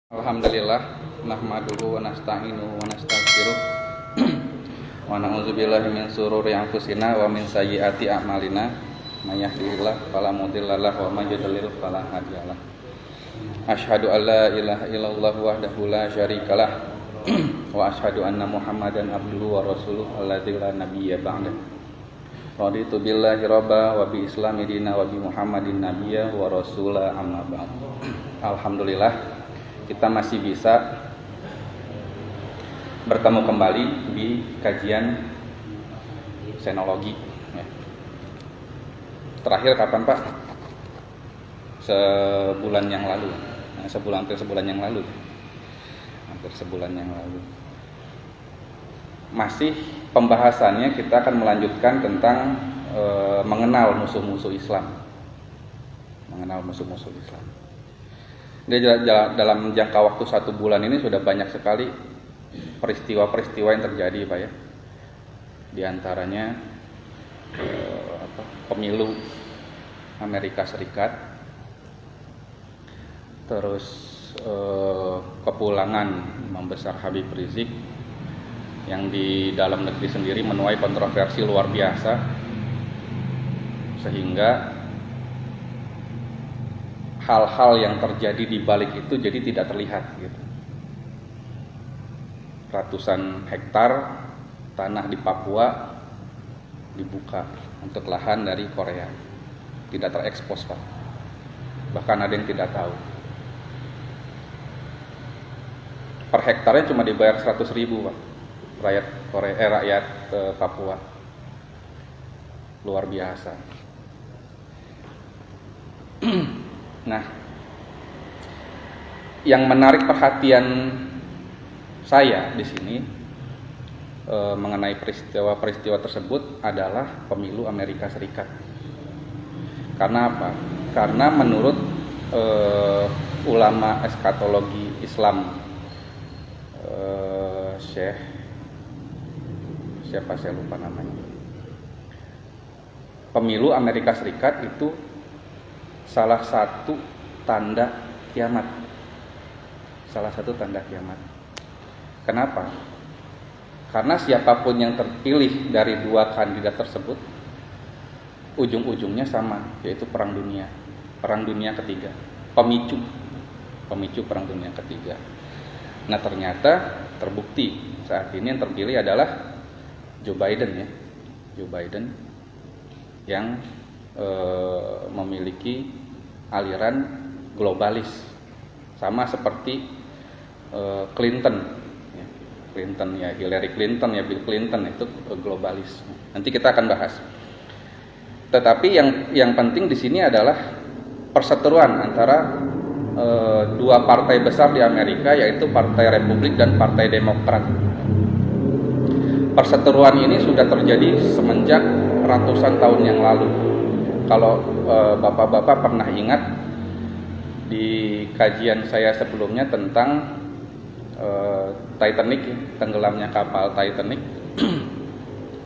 Alhamdulillah nahmaduhu wa nasta'inuhu wa nastaghfiruh wa na'udzubillahi min syururi anfusina wa min sayyiati a'malina may yahdihillahu fala mudhillalah wa may yudlil fala hadiyalah. Asyhadu an la ilaha illallah wahdahu la syarikalah wa asyhadu anna Muhammadan abduhu wa rasuluh alladzi la nabiyya ba'da. Raditu billahi rabba wa bi islami dina wa bi Muhammadin nabiyya wa rasula amma ba'd. Alhamdulillah kita masih bisa bertemu kembali di kajian senologi. Terakhir kapan Pak? Sebulan yang lalu. Hampir sebulan yang lalu. Masih pembahasannya kita akan melanjutkan tentang mengenal musuh-musuh Islam. Dalam jangka waktu 1 bulan ini sudah banyak sekali peristiwa-peristiwa yang terjadi Pak ya. Di antaranya pemilu Amerika Serikat, terus kepulangan Imam Besar Habib Rizik yang di dalam negeri sendiri menuai kontroversi luar biasa, sehingga hal-hal yang terjadi di balik itu jadi tidak terlihat gitu. Ratusan hektar tanah di Papua dibuka untuk lahan dari Korea. Tidak terekspos Pak. Bahkan ada yang tidak tahu. Per hektarnya cuma dibayar 100.000 Pak. Rakyat Papua. Luar biasa. Nah, yang menarik perhatian saya di sini mengenai peristiwa tersebut adalah pemilu Amerika Serikat. Karena apa? Karena menurut ulama eskatologi Islam, siapa saya lupa namanya. Pemilu Amerika Serikat itu salah satu tanda kiamat. Kenapa? Karena siapapun yang terpilih dari 2 kandidat tersebut, ujung-ujungnya sama, yaitu perang dunia ketiga, pemicu perang dunia ketiga. Nah, ternyata terbukti saat ini yang terpilih adalah Joe Biden yang memiliki aliran globalis, sama seperti Hillary Clinton ya, Bill Clinton itu globalis. Nanti kita akan bahas. Tetapi yang penting di sini adalah perseteruan antara 2 partai besar di Amerika, yaitu Partai Republik dan Partai Demokrat. Perseteruan ini sudah terjadi semenjak ratusan tahun yang lalu. Kalau bapak-bapak pernah ingat di kajian saya sebelumnya tentang Titanic, tenggelamnya kapal Titanic,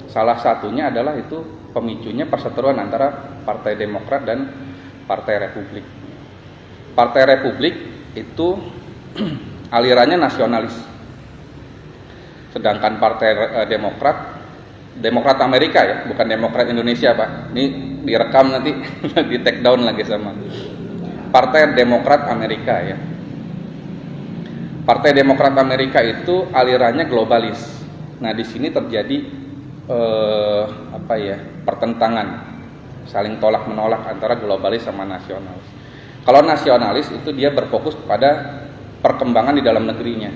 salah satunya adalah itu pemicunya perseteruan antara Partai Demokrat dan Partai Republik. Partai Republik itu alirannya nasionalis, sedangkan Partai Demokrat Amerika ya, bukan Demokrat Indonesia Pak. Ini direkam nanti di take down lagi sama Partai Demokrat Amerika ya. Partai Demokrat Amerika itu alirannya globalis. Nah, di sini terjadi pertentangan, saling tolak menolak antara globalis sama nasionalis. Kalau nasionalis itu dia berfokus pada perkembangan di dalam negerinya,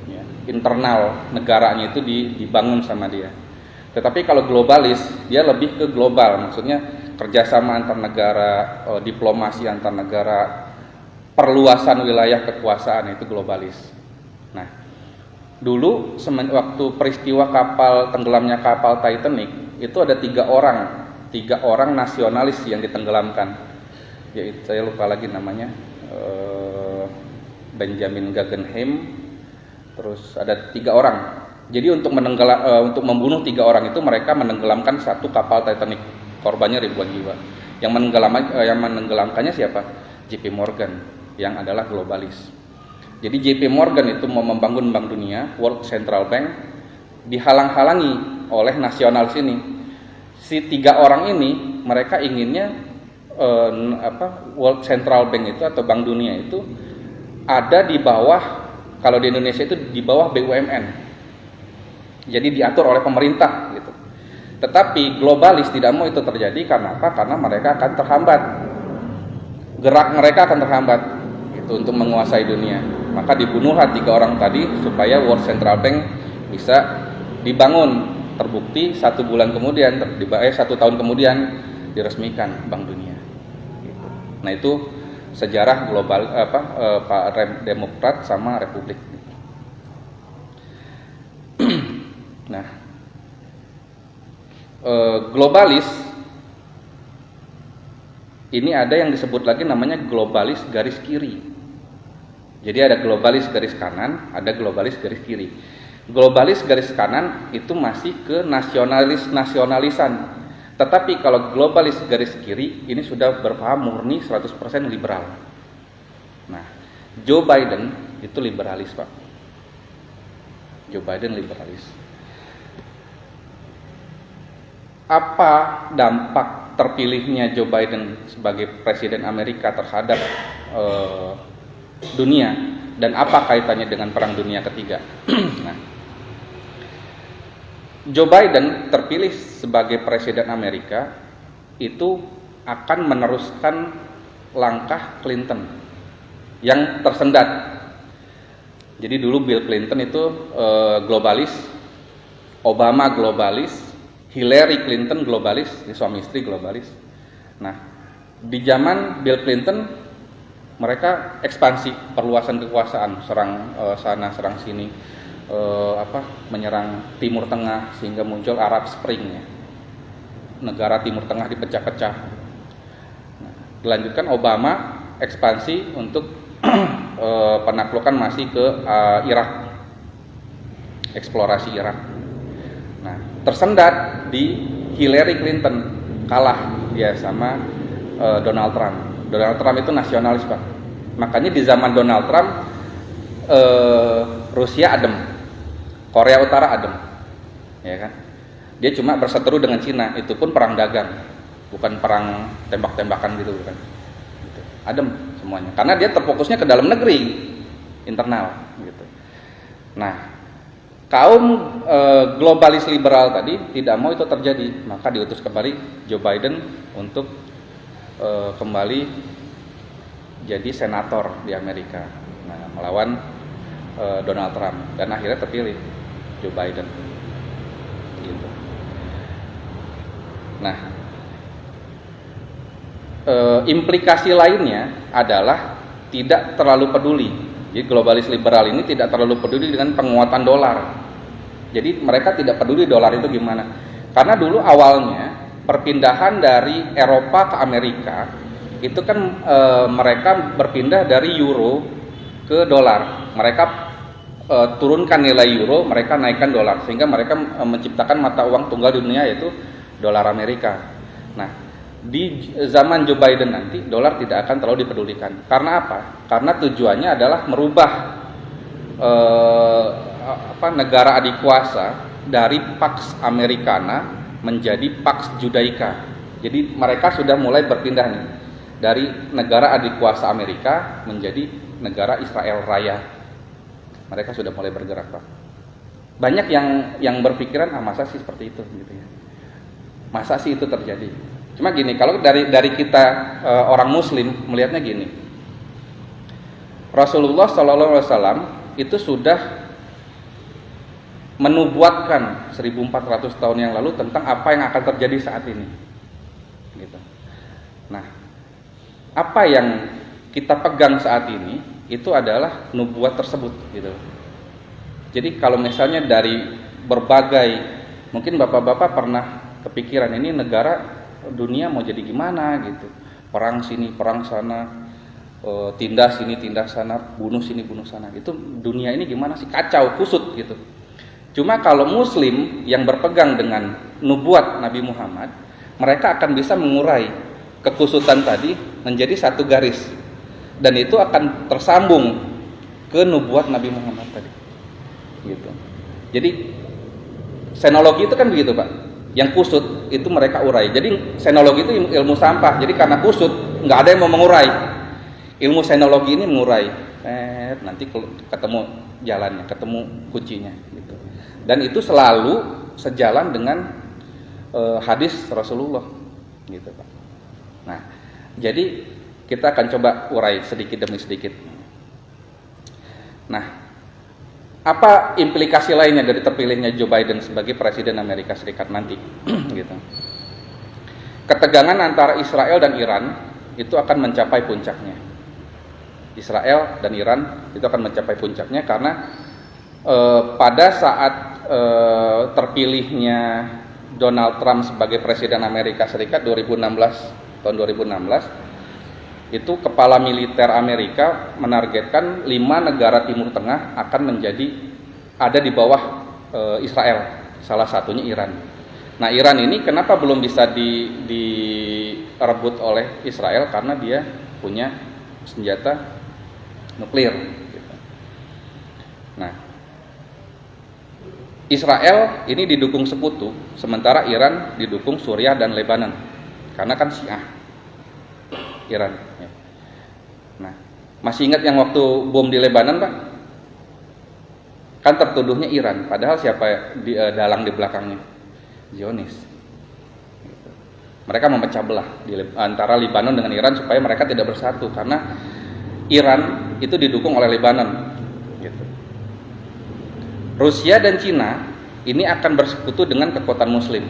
ya. Internal negaranya itu dibangun sama dia. Tetapi kalau globalis, dia lebih ke global, maksudnya kerjasama antar negara, diplomasi antar negara, perluasan wilayah kekuasaan, itu globalis. Nah, dulu waktu peristiwa tenggelamnya kapal Titanic, itu ada 3 orang nasionalis yang ditenggelamkan. Yaitu saya lupa lagi namanya, Benjamin Guggenheim, terus ada 3 orang. Jadi untuk membunuh 3 orang itu mereka menenggelamkan 1 kapal Titanic, korbannya ribuan jiwa. Yang menenggelamkannya siapa? JP Morgan, yang adalah globalis. Jadi JP Morgan itu mau membangun Bank Dunia, World Central Bank, dihalang-halangi oleh nasionalis ini. Si 3 orang ini mereka inginnya World Central Bank itu atau Bank Dunia itu ada di bawah, kalau di Indonesia itu di bawah BUMN. Jadi diatur oleh pemerintah gitu. Tetapi globalis tidak mau itu terjadi karena apa? Karena mereka akan terhambat. Gerak mereka akan terhambat gitu untuk menguasai dunia. Maka dibunuhlah 3 orang tadi supaya World Central Bank bisa dibangun. Terbukti 1 bulan kemudian, 1 tahun kemudian diresmikan Bank Dunia. Gitu. Nah itu sejarah global Pak Demokrat sama Republik. Nah, globalis ini ada yang disebut lagi namanya globalis garis kiri. Jadi ada globalis garis kanan, ada globalis garis kiri. Globalis garis kanan itu masih ke nasionalisan. Tetapi kalau globalis garis kiri ini sudah berpaham murni 100% liberal. Nah, Joe Biden itu liberalis, Pak. Joe Biden liberalis. Apa dampak terpilihnya Joe Biden sebagai presiden Amerika terhadap dunia dan apa kaitannya dengan Perang Dunia Ketiga? Nah, Joe Biden terpilih sebagai presiden Amerika itu akan meneruskan langkah Clinton yang tersendat. Jadi dulu Bill Clinton itu globalis, Obama globalis, Hillary Clinton globalis, suami istri globalis. Nah, di zaman Bill Clinton mereka ekspansi, perluasan kekuasaan, serang sana, serang sini, menyerang Timur Tengah sehingga muncul Arab Spring ya. Negara Timur Tengah dipecah-pecah. Nah, dilanjutkan Obama ekspansi untuk penaklukan masih ke Irak, eksplorasi Irak. Nah, tersendat di Hillary Clinton, kalah dia sama Donald Trump. Donald Trump itu nasionalis, Pak. Makanya di zaman Donald Trump Rusia adem, Korea Utara adem, ya kan? Dia cuma berseteru dengan Cina, itu pun perang dagang, bukan perang tembak-tembakan gitu, bukan. Gitu. Adem semuanya, karena dia terfokusnya ke dalam negeri, internal, gitu. Nah, kaum globalis liberal tadi tidak mau itu terjadi, maka diutus kembali Joe Biden untuk kembali jadi senator di Amerika, nah, melawan Donald Trump, dan akhirnya terpilih Joe Biden. Gitu. Nah, implikasi lainnya adalah tidak terlalu peduli. Jadi globalis liberal ini tidak terlalu peduli dengan penguatan dolar. Jadi mereka tidak peduli dolar itu gimana. Karena dulu awalnya perpindahan dari Eropa ke Amerika itu kan mereka berpindah dari euro ke dolar. Mereka turunkan nilai euro, mereka naikkan dolar, sehingga mereka menciptakan mata uang tunggal di dunia yaitu dolar Amerika. Nah, di zaman Joe Biden nanti dolar tidak akan terlalu dipedulikan. Karena apa? Karena tujuannya adalah merubah negara adikuasa dari Pax Americana menjadi Pax Judaica. Jadi mereka sudah mulai berpindah nih dari negara adikuasa Amerika menjadi negara Israel Raya. Mereka sudah mulai bergerak, Pak. Banyak yang berpikiran, masa sih seperti itu, gitu ya. Masa sih itu terjadi? Cuma gini, kalau dari kita orang Muslim melihatnya gini, Rasulullah SAW itu sudah menubuatkan 1400 tahun yang lalu tentang apa yang akan terjadi saat ini. Gitu. Nah, apa yang kita pegang saat ini itu adalah nubuat tersebut, gitu. Jadi kalau misalnya dari berbagai, mungkin bapak-bapak pernah kepikiran ini negara dunia mau jadi gimana gitu, perang sini perang sana, tindas sini tindas sana, bunuh sini bunuh sana, itu dunia ini gimana sih, kacau kusut gitu. Cuma kalau Muslim yang berpegang dengan nubuat Nabi Muhammad, mereka akan bisa mengurai kekusutan tadi menjadi satu garis, dan itu akan tersambung ke nubuat Nabi Muhammad tadi. Gitu. Jadi senologi itu kan begitu, Pak. Yang kusut itu mereka urai. Jadi senologi itu ilmu sampah. Jadi karena kusut nggak ada yang mau mengurai. Ilmu senologi ini mengurai. Nanti ketemu jalannya, ketemu kuncinya. Gitu. Dan itu selalu sejalan dengan hadis Rasulullah, gitu, Pak. Nah, jadi kita akan coba urai sedikit demi sedikit. Nah, apa implikasi lainnya dari terpilihnya Joe Biden sebagai Presiden Amerika Serikat nanti? Gitu. Ketegangan antara Israel dan Iran itu akan mencapai puncaknya. Israel dan Iran itu akan mencapai puncaknya karena pada saat terpilihnya Donald Trump sebagai Presiden Amerika Serikat tahun 2016 itu kepala militer Amerika menargetkan 5 negara Timur Tengah akan ada di bawah Israel, salah satunya Iran. Nah, Iran ini kenapa belum bisa direbut oleh Israel? Karena dia punya senjata nuklir. Gitu. Nah, Israel ini didukung sekutu, sementara Iran didukung Suriah dan Lebanon, karena kan Syiah Iran. Nah, masih ingat yang waktu bom di Lebanon, Pak? Kan tertuduhnya Iran, padahal siapa dalang di belakangnya? Zionis. Mereka memecah belah antara Lebanon dengan Iran supaya mereka tidak bersatu, karena Iran itu didukung oleh Lebanon. Gitu. Rusia dan Cina ini akan bersekutu dengan kekuatan Muslim.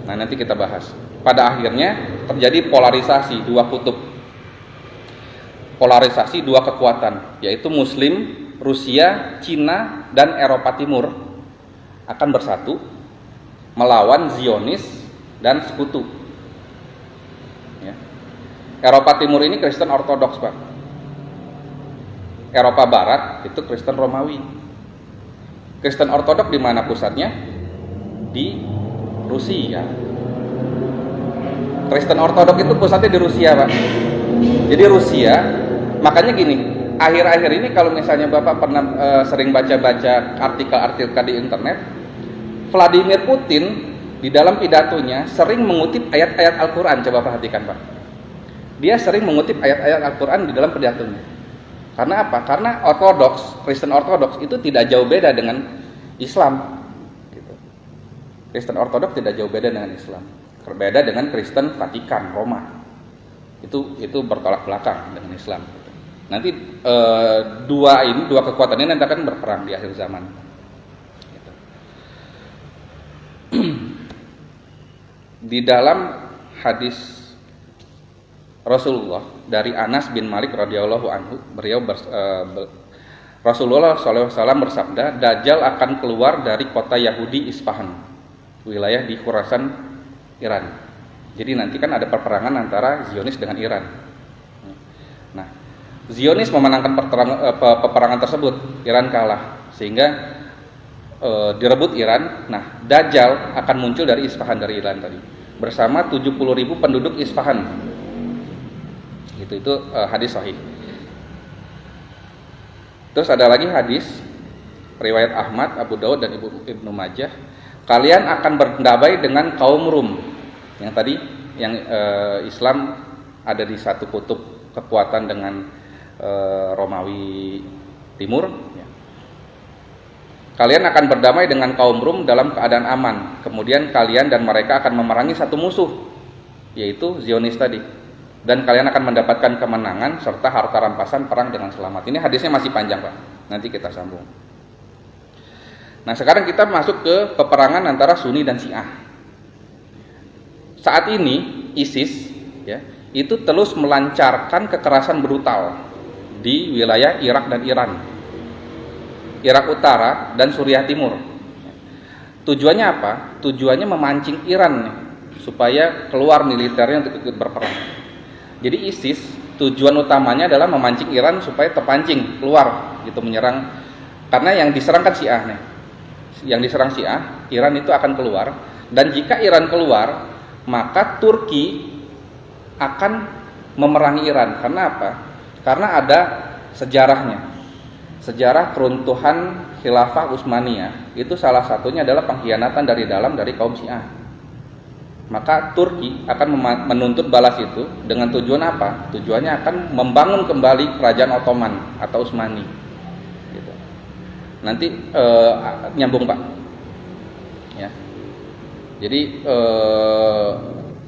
Nah, nanti kita bahas. Pada akhirnya terjadi polarisasi dua kutub, polarisasi dua kekuatan, yaitu Muslim, Rusia, Cina, dan Eropa Timur akan bersatu melawan Zionis dan sekutu. Ya. Eropa Timur ini Kristen Ortodoks, Pak. Eropa Barat itu Kristen Romawi. Kristen Ortodok di mana pusatnya? Di Rusia. Kristen Ortodok itu pusatnya di Rusia, Pak. Jadi Rusia, makanya gini, akhir-akhir ini kalau misalnya Bapak pernah sering baca-baca artikel-artikel di internet, Vladimir Putin di dalam pidatonya sering mengutip ayat-ayat Al-Quran. Coba perhatikan, Pak. Dia sering mengutip ayat-ayat Al-Quran di dalam pidatonya. Karena apa? Karena Kristen Ortodoks itu tidak jauh beda dengan Islam. Gitu. Kristen Ortodoks tidak jauh beda dengan Islam. Berbeda dengan Kristen Vatikan, Roma. Itu bertolak belakang dengan Islam. Gitu. Nanti dua kekuatan ini nanti akan berperang di akhir zaman. Gitu. Di dalam hadis Rasulullah dari Anas bin Malik radhiyallahu anhu, Rasulullah SAW bersabda, Dajjal akan keluar dari kota Yahudi Isfahan, wilayah di Khurasan, Iran. Jadi nanti kan ada perperangan antara Zionis dengan Iran. Nah, Zionis memenangkan peperangan tersebut, Iran kalah, sehingga direbut Iran. Nah, Dajjal akan muncul dari Isfahan, dari Iran tadi, bersama 70.000 penduduk Isfahan. Itu hadis sahih. Terus ada lagi hadis riwayat Ahmad, Abu Daud dan Ibnu Majah. Kalian akan berdamai dengan kaum Rum. Yang tadi Islam ada di satu kutub kekuatan dengan Romawi Timur. Kalian akan berdamai dengan kaum Rum dalam keadaan aman. Kemudian kalian dan mereka akan memerangi satu musuh, yaitu Zionis tadi. Dan kalian akan mendapatkan kemenangan serta harta rampasan perang dengan selamat. Ini hadisnya masih panjang, Pak. Nanti kita sambung. Nah, sekarang kita masuk ke peperangan antara Sunni dan Syiah. Saat ini ISIS itu terus melancarkan kekerasan brutal di wilayah Irak dan Iran, Irak Utara dan Suriah Timur. Tujuannya apa? Tujuannya memancing Iran supaya keluar militernya untuk ikut berperang. Jadi ISIS tujuan utamanya adalah memancing Iran supaya terpancing keluar gitu, menyerang, karena yang diserang kan Syiah nih. Yang diserang Syiah, Iran itu akan keluar, dan jika Iran keluar, maka Turki akan memerangi Iran. Karena apa? Karena ada sejarahnya. sejarah keruntuhan Khilafah Utsmaniyah itu salah satunya adalah pengkhianatan dari dalam dari kaum Syiah. Maka Turki akan menuntut balas itu dengan tujuan apa? Tujuannya akan membangun kembali kerajaan Ottoman atau Utsmani. Gitu. Nanti nyambung Pak. Ya. Jadi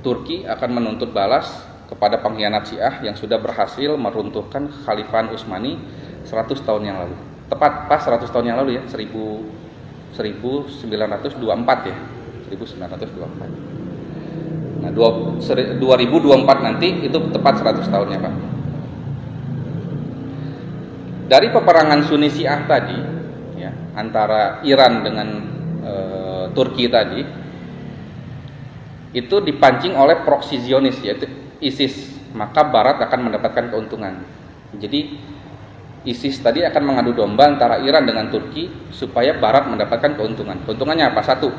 Turki akan menuntut balas kepada pengkhianat Syiah yang sudah berhasil meruntuhkan Khalifah Utsmani 100 tahun yang lalu. Tepat pas 100 tahun yang lalu ya, 1924 ya. 1924. Nah, 2024 nanti itu tepat 100 tahunnya Pak. Dari peperangan Sunni Syiah tadi ya, antara Iran dengan Turki tadi, itu dipancing oleh proksi Zionis yaitu ISIS, maka Barat akan mendapatkan keuntungan. Jadi ISIS tadi akan mengadu domba antara Iran dengan Turki supaya Barat mendapatkan keuntungan. Keuntungannya apa? Satu,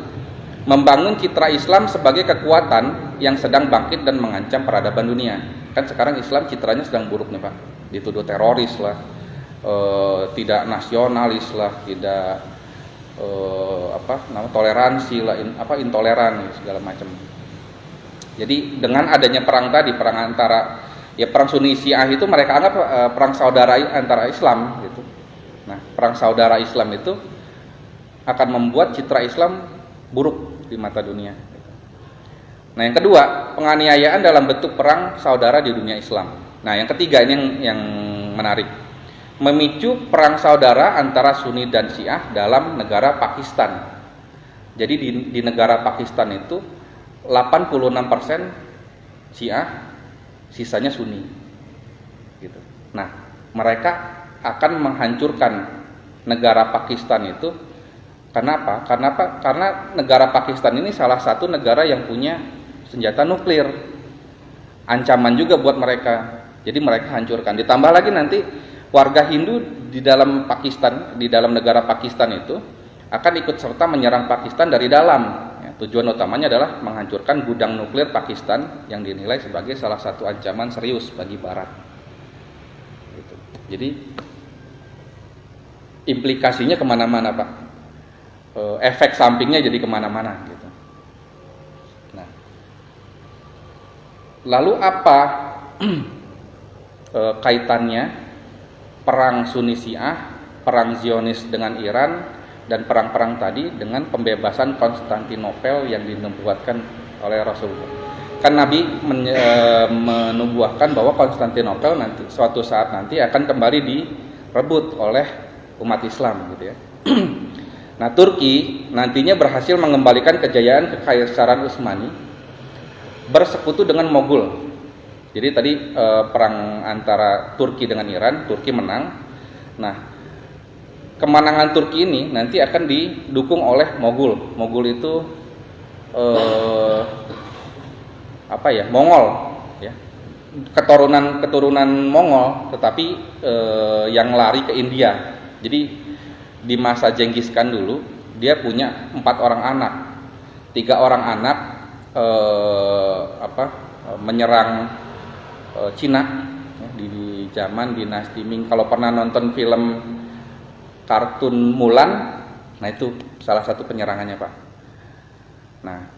membangun citra Islam sebagai kekuatan yang sedang bangkit dan mengancam peradaban dunia. Kan sekarang Islam citranya sedang buruk nih Pak, dituduh teroris lah, tidak nasionalis lah, tidak toleransi lah, intoleran segala macam. Jadi dengan adanya perang tadi, perang antara perang Sunni Syiah itu mereka anggap perang saudara antara Islam gitu. Nah, perang saudara Islam itu akan membuat citra Islam buruk di mata dunia. Nah, yang kedua, penganiayaan dalam bentuk perang saudara di dunia Islam. Nah, yang ketiga ini yang menarik. Memicu perang saudara antara Sunni dan Syiah dalam negara Pakistan. Jadi di negara Pakistan itu 86% Syiah, sisanya Sunni. Gitu. Nah, mereka akan menghancurkan negara Pakistan itu. Kenapa? Karena negara Pakistan ini salah satu negara yang punya senjata nuklir. Ancaman juga buat mereka. Jadi mereka hancurkan. Ditambah lagi nanti warga Hindu di dalam Pakistan, di dalam negara Pakistan itu akan ikut serta menyerang Pakistan dari dalam. Ya, tujuan utamanya adalah menghancurkan gudang nuklir Pakistan yang dinilai sebagai salah satu ancaman serius bagi Barat. Gitu. Jadi implikasinya kemana-mana Pak. Efek sampingnya jadi kemana-mana gitu. Nah, lalu apa kaitannya perang Sunni Syiah, perang Zionis dengan Iran, dan perang-perang tadi dengan pembebasan Konstantinopel yang dinubuatkan oleh Rasulullah? Kan Nabi menubuahkan bahwa Konstantinopel nanti suatu saat nanti akan kembali direbut oleh umat Islam gitu ya. Nah, Turki nantinya berhasil mengembalikan kejayaan Kekaisaran Utsmani bersekutu dengan Mogul. Jadi tadi perang antara Turki dengan Iran, Turki menang. Nah, kemenangan Turki ini nanti akan didukung oleh Mogul. Mogul itu Mongol, ya. Keturunan Mongol, tetapi yang lari ke India. Jadi di masa Genghis Khan dulu dia punya 4 orang anak, 3 orang anak menyerang Cina ya, di zaman dinasti Ming. Kalau pernah nonton film kartun Mulan, nah itu salah satu penyerangannya Pak. Nah,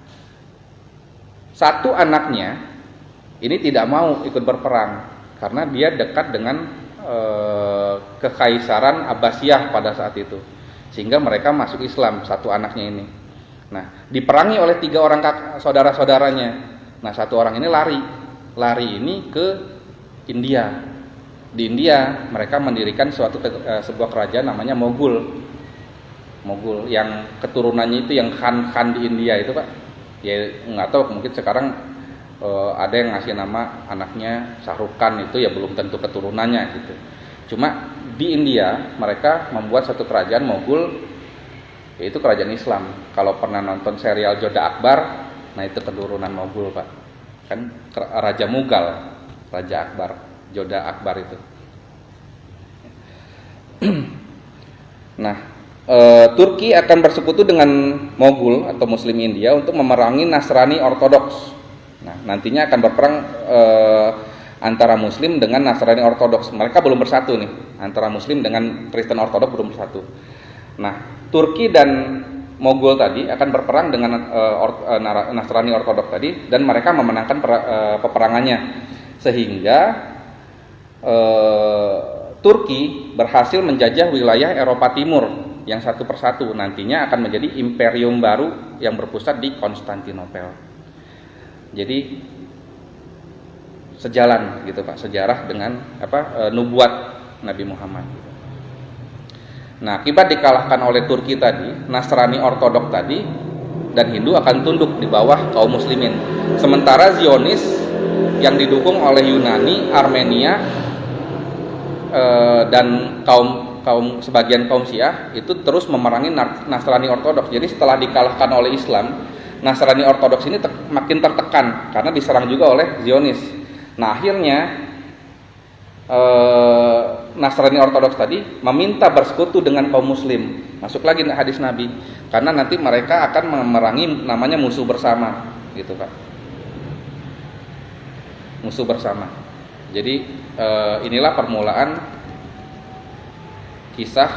satu anaknya ini tidak mau ikut berperang karena dia dekat dengan Kekaisaran Abbasiyah pada saat itu, sehingga mereka masuk Islam, satu anaknya ini. Nah, diperangi oleh 3 orang saudara-saudaranya. Nah, satu orang ini lari ini ke India. Di India mereka mendirikan sebuah kerajaan namanya Mogul yang keturunannya itu yang Khan di India itu Pak. Ya nggak tahu, mungkin sekarang ada yang ngasih nama anaknya Shahrukh itu ya belum tentu keturunannya gitu. Cuma di India mereka membuat satu kerajaan Mogul, yaitu kerajaan Islam. Kalau pernah nonton serial Jodha Akbar, nah itu keturunan Mogul Pak. Kan Raja Mughal, Raja Akbar, Jodha Akbar itu. Nah, Turki akan bersekutu dengan Mogul atau Muslim India untuk memerangi Nasrani Ortodoks. Nah, nantinya akan berperang antara Muslim dengan Nasrani Ortodoks. Mereka belum bersatu nih, antara Muslim dengan Kristen Ortodoks belum bersatu. Nah, Turki dan Mogol tadi akan berperang dengan Nasrani Ortodoks tadi, dan mereka memenangkan peperangannya, sehingga Turki berhasil menjajah wilayah Eropa Timur yang satu persatu. Nantinya akan menjadi imperium baru yang berpusat di Konstantinopel. Jadi sejalan gitu Pak, sejarah dengan nubuat Nabi Muhammad. Nah, akibat dikalahkan oleh Turki tadi, Nasrani Ortodoks tadi dan Hindu akan tunduk di bawah kaum muslimin. Sementara Zionis yang didukung oleh Yunani, Armenia, dan sebagian kaum Syiah itu terus memerangi Nasrani Ortodoks. Jadi setelah dikalahkan oleh Islam, Nasrani Ortodoks ini makin tertekan karena diserang juga oleh Zionis. Nah, akhirnya Nasrani Ortodoks tadi meminta bersekutu dengan kaum muslim. Masuk lagi hadis Nabi, karena nanti mereka akan memerangi namanya musuh bersama, gitu Pak. Musuh bersama. Jadi inilah permulaan kisah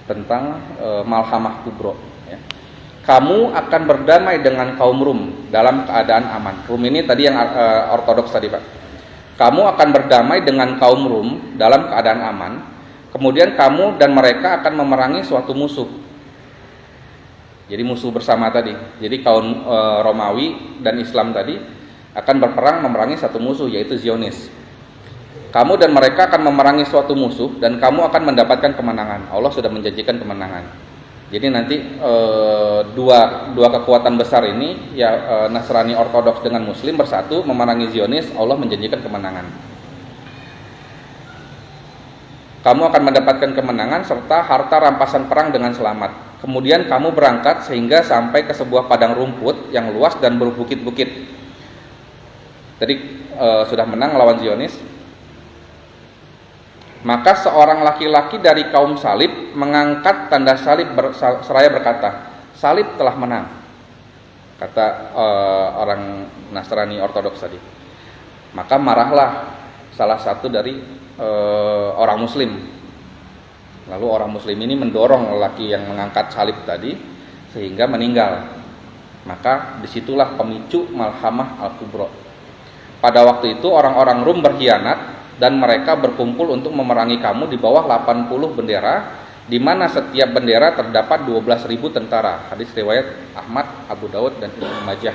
tentang Malhamah Kubro. Ya. Kamu akan berdamai dengan kaum Rum dalam keadaan aman. Rum ini tadi yang Ortodoks tadi Pak. Kamu akan berdamai dengan kaum Rum dalam keadaan aman. Kemudian kamu dan mereka akan memerangi suatu musuh. Jadi musuh bersama tadi. Jadi kaum Romawi dan Islam tadi akan berperang memerangi satu musuh, yaitu Zionis. Kamu dan mereka akan memerangi suatu musuh dan kamu akan mendapatkan kemenangan. Allah sudah menjanjikan kemenangan. Jadi nanti dua kekuatan besar ini, ya Nasrani Ortodoks dengan Muslim bersatu memerangi Zionis. Allah menjanjikan kemenangan. Kamu akan mendapatkan kemenangan serta harta rampasan perang dengan selamat. Kemudian kamu berangkat sehingga sampai ke sebuah padang rumput yang luas dan berbukit-bukit. Tadi sudah menang lawan Zionis. Maka seorang laki-laki dari kaum salib mengangkat tanda salib seraya berkata, salib telah menang, kata orang Nasrani Ortodoks tadi. Maka marahlah salah satu dari orang Muslim. Lalu orang Muslim ini mendorong lelaki yang mengangkat salib tadi sehingga meninggal. Maka disitulah pemicu Malhamah Al-Kubro. Pada waktu itu orang-orang Rum berkhianat dan mereka berkumpul untuk memerangi kamu di bawah 80 bendera, di mana setiap bendera terdapat 12.000 tentara. Hadis riwayat Ahmad, Abu Daud, dan Ibnu Majah.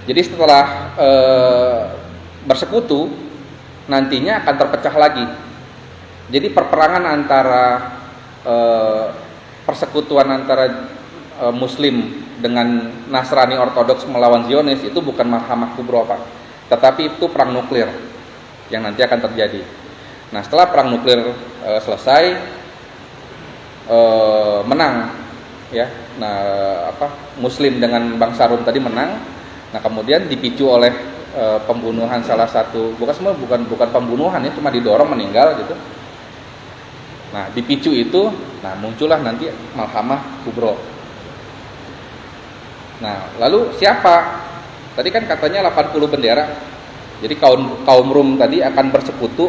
Jadi setelah bersekutu, nantinya akan terpecah lagi. Jadi perperangan antara persekutuan antara Muslim dengan Nasrani Ortodoks melawan Zionis itu bukan Malhamah Kubro Pak, tetapi itu perang nuklir yang nanti akan terjadi. Nah, setelah perang nuklir selesai, menang, ya. Nah, Muslim dengan bangsa Rum tadi menang. Nah, kemudian dipicu oleh pembunuhan salah satu, bukan pembunuhan ya, cuma didorong meninggal gitu. Nah, dipicu itu, nah muncullah nanti Malhamah Kubro. Nah, lalu siapa? Tadi kan katanya 80 bendera. Jadi kaum Rum tadi akan bersekutu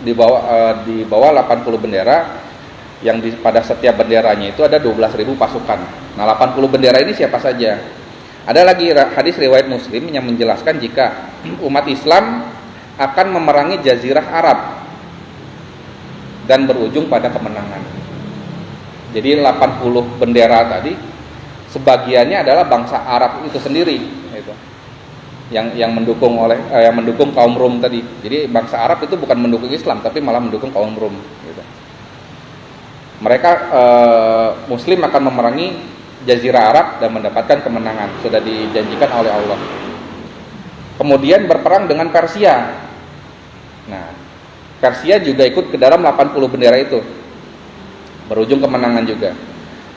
di bawah 80 bendera, yang pada setiap benderanya itu ada 12.000 pasukan. Nah, 80 bendera ini siapa saja? Ada lagi hadis riwayat Muslim yang menjelaskan jika umat Islam akan memerangi Jazirah Arab dan berujung pada kemenangan. Jadi 80 bendera tadi sebagiannya adalah bangsa Arab itu sendiri, gitu. Yang mendukung kaum Rum tadi. Jadi bangsa Arab itu bukan mendukung Islam, tapi malah mendukung kaum Rum. Gitu. Mereka Muslim akan memerangi Jazirah Arab dan mendapatkan kemenangan, sudah dijanjikan oleh Allah. Kemudian berperang dengan Persia. Nah, Persia juga ikut ke dalam 80 bendera itu, berujung kemenangan juga.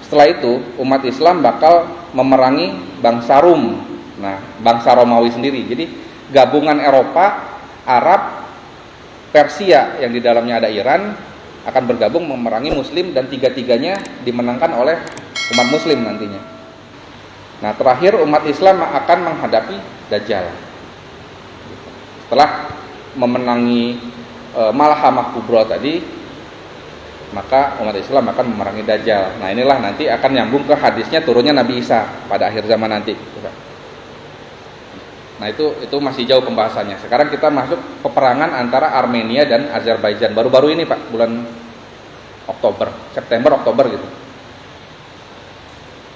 Setelah itu umat Islam bakal memerangi bangsa Rum. Nah, bangsa Romawi sendiri. Jadi gabungan Eropa, Arab, Persia yang di dalamnya ada Iran akan bergabung memerangi Muslim, dan tiga-tiganya dimenangkan oleh umat Muslim nantinya. Nah, terakhir umat Islam akan menghadapi Dajjal. setelah memenangi Malhamah Kubra tadi, maka umat Islam akan memerangi Dajjal. Nah inilah nanti akan nyambung ke hadisnya turunnya Nabi Isa pada akhir zaman nanti. Nah itu masih jauh pembahasannya. Sekarang kita masuk peperangan antara Armenia dan Azerbaijan. Baru-baru ini Pak, bulan September Oktober gitu.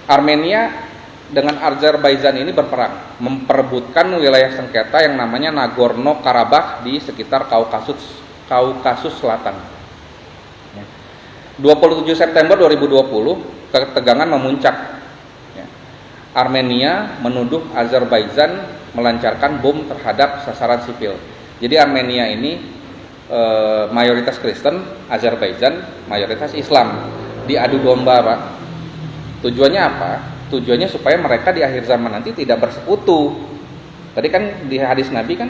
Armenia dengan Azerbaijan ini berperang, memperebutkan wilayah sengketa yang namanya Nagorno-Karabakh di sekitar Kaukasus Selatan. 27 September 2020 ketegangan memuncak. Armenia menuduh Azerbaijan melancarkan bom terhadap sasaran sipil. Jadi Armenia ini mayoritas Kristen, Azerbaijan mayoritas Islam, diadu domba Pak. Tujuannya apa? Tujuannya supaya mereka di akhir zaman nanti tidak bersekutu. Tadi kan di hadis Nabi kan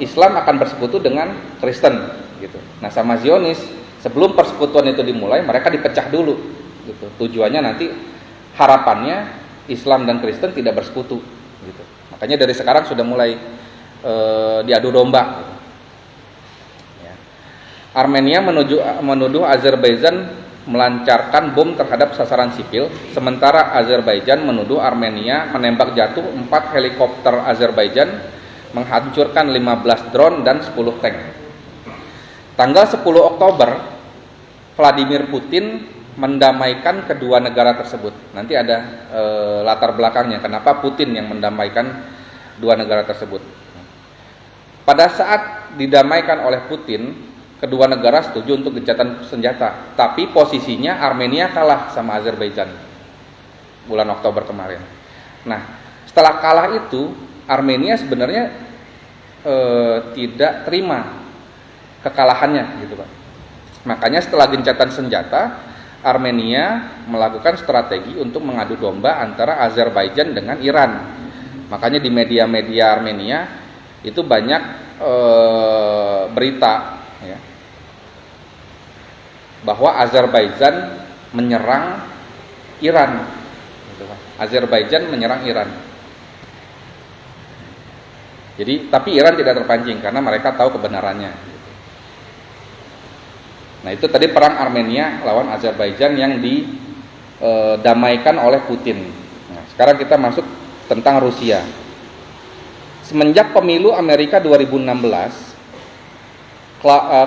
Islam akan bersekutu dengan Kristen gitu. Nah sama Zionis, sebelum persekutuan itu dimulai mereka dipecah dulu gitu. Tujuannya nanti harapannya Islam dan Kristen tidak bersekutu gitu. Makanya dari sekarang sudah mulai diadu domba. Ya. Armenia menuduh Azerbaijan melancarkan bom terhadap sasaran sipil, sementara Azerbaijan menuduh Armenia menembak jatuh 4 helikopter Azerbaijan, menghancurkan 15 drone dan 10 tank. Tanggal 10 Oktober, Vladimir Putin mendamaikan kedua negara tersebut. Nanti ada latar belakangnya kenapa Putin yang mendamaikan dua negara tersebut. Pada saat didamaikan oleh Putin, kedua negara setuju untuk gencatan senjata, tapi posisinya Armenia kalah sama Azerbaijan bulan Oktober kemarin. Nah, setelah kalah itu Armenia sebenarnya tidak terima kekalahannya gitu Pak. Makanya setelah gencatan senjata, Armenia melakukan strategi untuk mengadu domba antara Azerbaijan dengan Iran. Makanya di media-media Armenia itu banyak berita ya, bahwa Azerbaijan menyerang Iran. Azerbaijan menyerang Iran. Jadi, tapi Iran tidak terpancing karena mereka tahu kebenarannya. Nah, itu tadi perang Armenia lawan Azerbaijan yang didamaikan oleh Putin. Nah, sekarang kita masuk tentang Rusia. Semenjak pemilu Amerika 2016,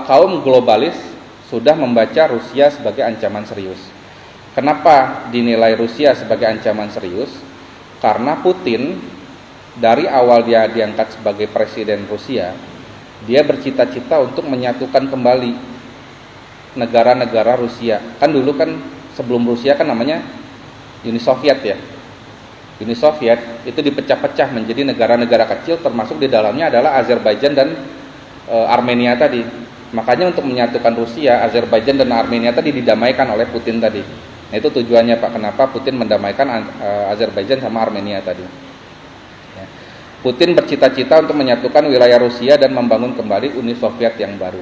kaum globalis sudah membaca Rusia sebagai ancaman serius. Kenapa dinilai Rusia sebagai ancaman serius? Karena Putin dari awal dia diangkat sebagai presiden Rusia, dia bercita-cita untuk menyatukan kembali negara-negara Rusia. Kan dulu kan sebelum Rusia kan namanya Uni Soviet ya. Uni Soviet itu dipecah-pecah menjadi negara-negara kecil, termasuk di dalamnya adalah Azerbaijan dan Armenia tadi. Makanya untuk menyatukan Rusia, Azerbaijan dan Armenia tadi didamaikan oleh Putin tadi. Nah itu tujuannya Pak, kenapa Putin mendamaikan Azerbaijan sama Armenia tadi. Ya. Putin bercita-cita untuk menyatukan wilayah Rusia dan membangun kembali Uni Soviet yang baru.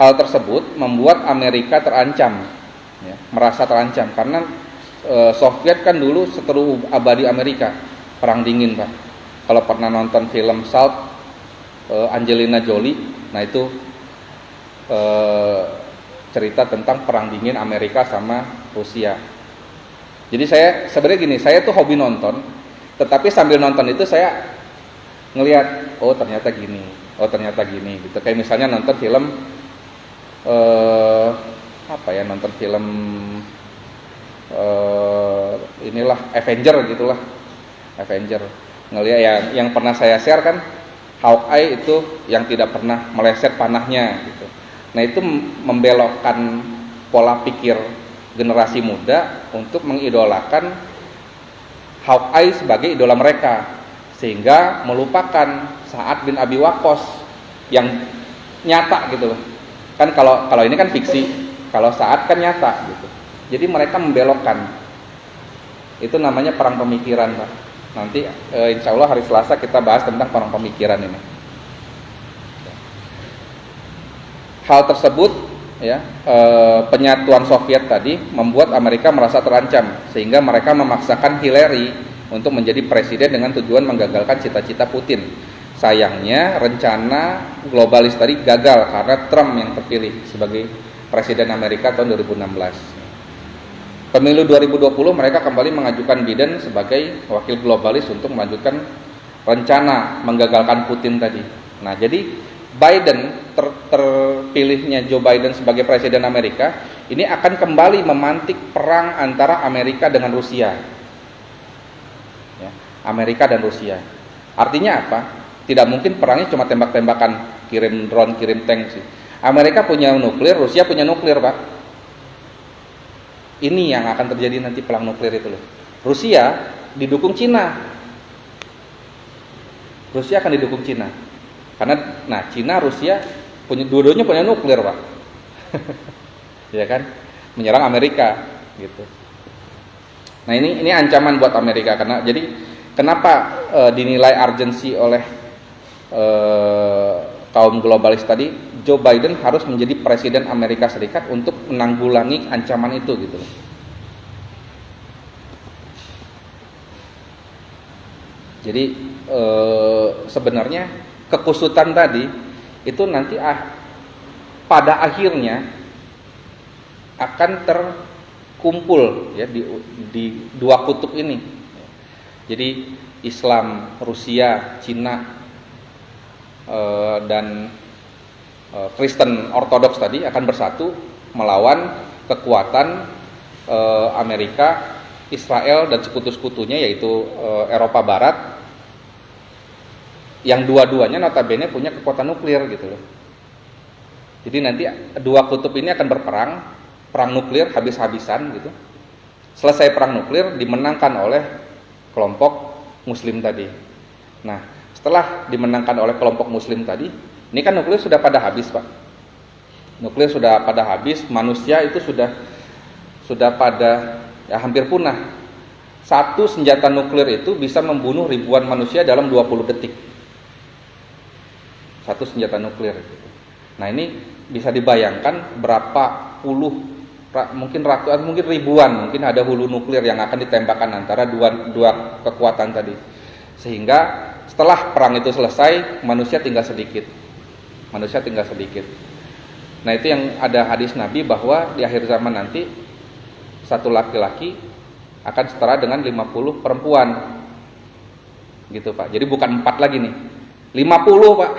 Hal tersebut membuat Amerika terancam, ya, merasa terancam karena Soviet kan dulu seteru abadi Amerika, perang dingin Pak. Kalau pernah nonton film Salt, Angelina Jolie, nah itu cerita tentang perang dingin Amerika sama Rusia. Jadi saya sebenarnya gini, saya tuh hobi nonton, tetapi sambil nonton itu saya ngelihat, oh ternyata gini, gitu. Kayak misalnya nonton film nonton film inilah Avenger gitulah, Avenger. Ngelihat yang pernah saya share kan, Hawkeye itu yang tidak pernah meleset panahnya gitu. Nah itu membelokkan pola pikir generasi muda untuk mengidolakan Hawkeye sebagai idola mereka, sehingga melupakan Sa'ad bin Abi Waqqas yang nyata gitu. Kan kalau ini kan fiksi, kalau Sa'ad kan nyata gitu. Jadi mereka membelokkan. Itu namanya perang pemikiran Pak. Nanti insya Allah hari Selasa kita bahas tentang perang pemikiran ini. Hal tersebut ya, penyatuan Soviet tadi membuat Amerika merasa terancam, sehingga mereka memaksakan Hillary untuk menjadi presiden dengan tujuan menggagalkan cita-cita Putin. sayangnya rencana globalis tadi gagal karena Trump yang terpilih sebagai Presiden Amerika tahun 2016. Pemilu 2020 mereka kembali mengajukan Biden sebagai wakil globalis untuk melanjutkan rencana menggagalkan Putin tadi. Nah, jadi Biden terpilihnya Joe Biden sebagai Presiden Amerika ini akan kembali memantik perang antara Amerika dengan Rusia. Ya, Amerika dan Rusia. Artinya apa? Tidak mungkin perangnya cuma tembak-tembakan, kirim drone, kirim tank sih. Amerika punya nuklir, Rusia punya nuklir, Pak. Ini yang akan terjadi nanti perang nuklir itu loh. Rusia didukung Cina. Rusia akan didukung Cina. Karena Cina, Rusia punya dua-duanya punya nuklir, Pak. Ya kan? Menyerang Amerika gitu. Nah, ini ancaman buat Amerika karena jadi kenapa dinilai urgensi oleh kaum globalis tadi, Joe Biden harus menjadi Presiden Amerika Serikat untuk menanggulangi ancaman itu gitu. Jadi sebenarnya kekusutan tadi itu nanti pada akhirnya akan terkumpul ya di dua kutub ini. Jadi Islam, Rusia, Cina dan Kristen Ortodoks tadi akan bersatu melawan kekuatan Amerika, Israel dan sekutu-sekutunya yaitu Eropa Barat yang dua-duanya notabene punya kekuatan nuklir gitu loh. Jadi nanti dua kutub ini akan berperang, perang nuklir habis-habisan gitu. Selesai perang nuklir dimenangkan oleh kelompok Muslim tadi. Nah, setelah dimenangkan oleh kelompok Muslim tadi, ini kan nuklir sudah pada habis, Pak. Nuklir sudah pada habis, manusia itu sudah pada hampir punah. Satu senjata nuklir itu bisa membunuh ribuan manusia dalam 20 detik. Satu senjata nuklir. Nah, ini bisa dibayangkan berapa puluh, mungkin ratusan, mungkin ribuan, mungkin ada hulu nuklir yang akan ditembakkan antara dua kekuatan tadi. Sehingga setelah perang itu selesai, manusia tinggal sedikit. Nah, itu yang ada hadis Nabi bahwa di akhir zaman nanti satu laki-laki akan setara dengan 50 perempuan. Gitu, Pak. Jadi bukan 4 lagi nih. 50, Pak.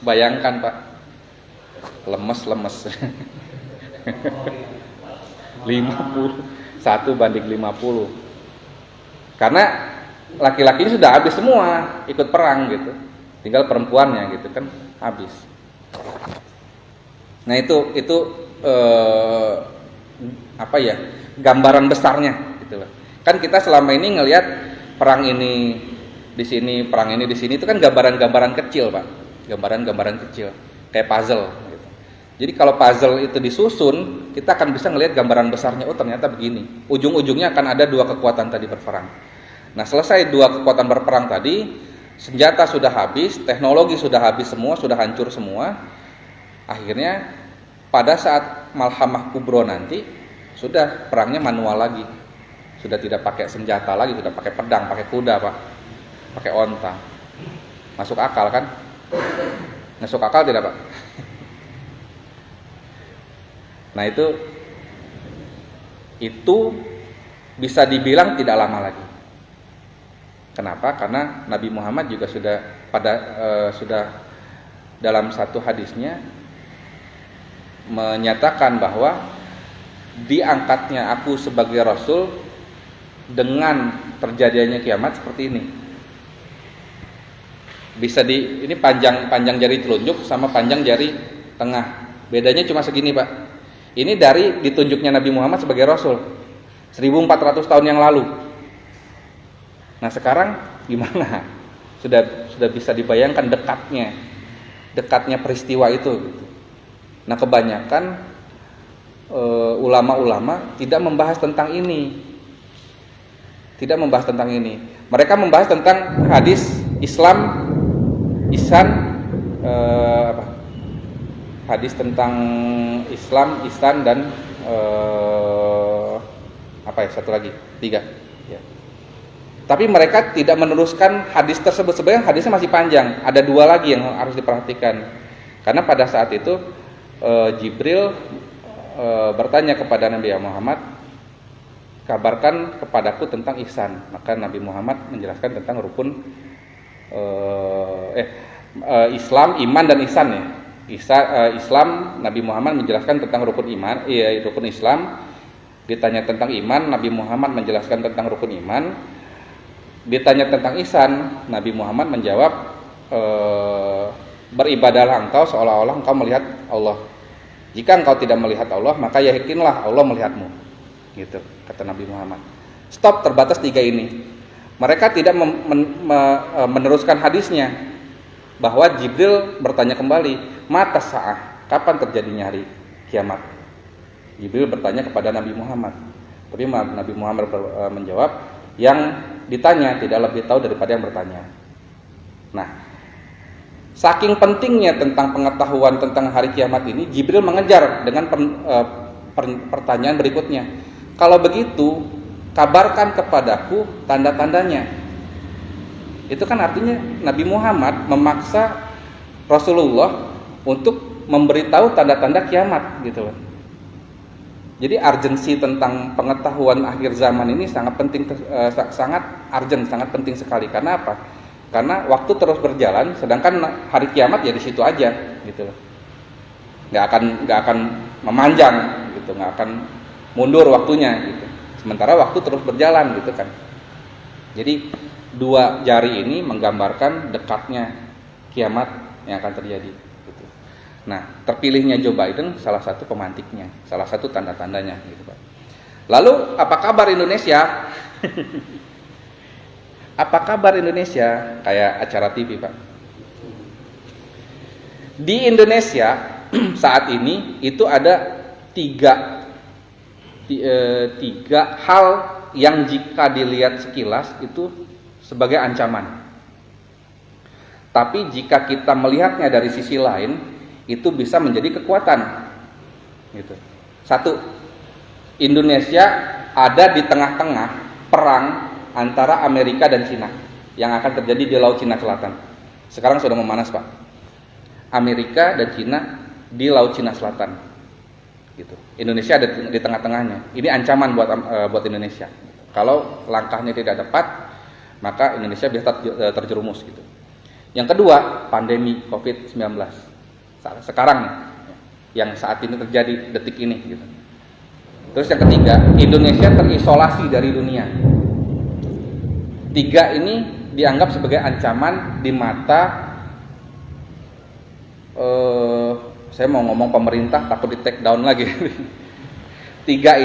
Bayangkan, Pak. Lemes. 50 1 banding 50. Karena laki-laki ini sudah habis semua ikut perang gitu. Tinggal perempuannya gitu kan habis. Nah, itu apa ya? Gambaran besarnya gitu loh. Kan kita selama ini ngelihat perang ini di sini, perang ini di sini itu kan gambaran-gambaran kecil, Pak. Gambaran-gambaran kecil kayak puzzle gitu. Jadi kalau puzzle itu disusun, kita akan bisa ngelihat gambaran besarnya. Oh, ternyata begini. Ujung-ujungnya akan ada dua kekuatan tadi berperang. Nah, selesai dua kekuatan berperang tadi, senjata sudah habis, teknologi sudah habis semua, sudah hancur semua. Akhirnya pada saat Malhamah Kubro nanti sudah perangnya manual lagi. Sudah tidak pakai senjata lagi, sudah pakai pedang, pakai kuda, Pak. Pakai onta. Masuk akal kan? Masuk akal tidak, Pak? Nah, itu bisa dibilang tidak lama lagi. Kenapa? Karena Nabi Muhammad juga sudah dalam satu hadisnya menyatakan bahwa diangkatnya aku sebagai Rasul dengan terjadinya kiamat seperti ini. Bisa ini panjang jari telunjuk sama panjang jari tengah. Bedanya cuma segini, Pak. Ini dari ditunjuknya Nabi Muhammad sebagai Rasul 1400 tahun yang lalu. Nah, sekarang gimana? Sudah bisa dibayangkan dekatnya peristiwa itu gitu. Nah, kebanyakan ulama-ulama tidak membahas tentang ini. Mereka membahas tentang hadis Islam, hadis tentang Islam, ihsan dan satu lagi 3. Ya. Tapi mereka tidak meneruskan hadis tersebut. Sebenarnya hadisnya masih panjang. Ada 2 lagi yang harus diperhatikan. Karena pada saat itu Jibril bertanya kepada Nabi Muhammad, kabarkan kepadaku tentang ihsan. Maka Nabi Muhammad menjelaskan tentang rukun Islam, iman dan ihsan ya. Islam, Nabi Muhammad menjelaskan tentang rukun iman, rukun Islam. Ditanya tentang iman, Nabi Muhammad menjelaskan tentang rukun iman. Ditanya tentang ihsan, Nabi Muhammad menjawab, beribadahlah engkau seolah-olah engkau melihat Allah. Jika engkau tidak melihat Allah, maka yakinlah Allah melihatmu. Gitu kata Nabi Muhammad. Stop, terbatas 3 ini. Mereka tidak meneruskan hadisnya bahwa Jibril bertanya kembali, mata sa'ah, kapan terjadinya hari kiamat? Jibril bertanya kepada Nabi Muhammad. Tapi Nabi Muhammad menjawab, yang ditanya tidak lebih tahu daripada yang bertanya. Nah, saking pentingnya tentang pengetahuan tentang hari kiamat ini, Jibril mengejar dengan pertanyaan berikutnya. Kalau begitu, kabarkan kepadaku tanda-tandanya. Itu kan artinya Nabi Muhammad memaksa Rasulullah untuk memberitahu tanda-tanda kiamat gitu loh. Jadi urgensi tentang pengetahuan akhir zaman ini sangat penting, sangat urgent, sangat penting sekali. Karena apa? Karena waktu terus berjalan, sedangkan hari kiamat ya di situ aja, gitu loh. Nggak akan memanjang, gitu, nggak akan mundur waktunya, gitu. Sementara waktu terus berjalan, gitu kan. Jadi 2 jari ini menggambarkan dekatnya kiamat yang akan terjadi. Nah, terpilihnya Joe Biden salah satu pemantiknya, salah satu tanda-tandanya gitu, Pak. Lalu apa kabar Indonesia? Apa kabar Indonesia? Kayak acara TV, Pak. Di Indonesia saat ini itu ada 3 hal yang jika dilihat sekilas itu sebagai ancaman. Tapi jika kita melihatnya dari sisi lain, itu bisa menjadi kekuatan gitu. 1, Indonesia ada di tengah-tengah perang antara Amerika dan Cina yang akan terjadi di Laut Cina Selatan. Sekarang sudah memanas, Pak. Amerika dan Cina di Laut Cina Selatan gitu. Indonesia ada di tengah-tengahnya. Ini ancaman buat Indonesia. Kalau langkahnya tidak tepat, maka Indonesia bisa terjerumus gitu. Yang kedua, pandemi COVID-19. Sekarang yang saat ini terjadi detik ini gitu. Terus yang ketiga, Indonesia terisolasi dari dunia. 3 ini dianggap sebagai ancaman di mata saya mau ngomong pemerintah takut di take down lagi. 3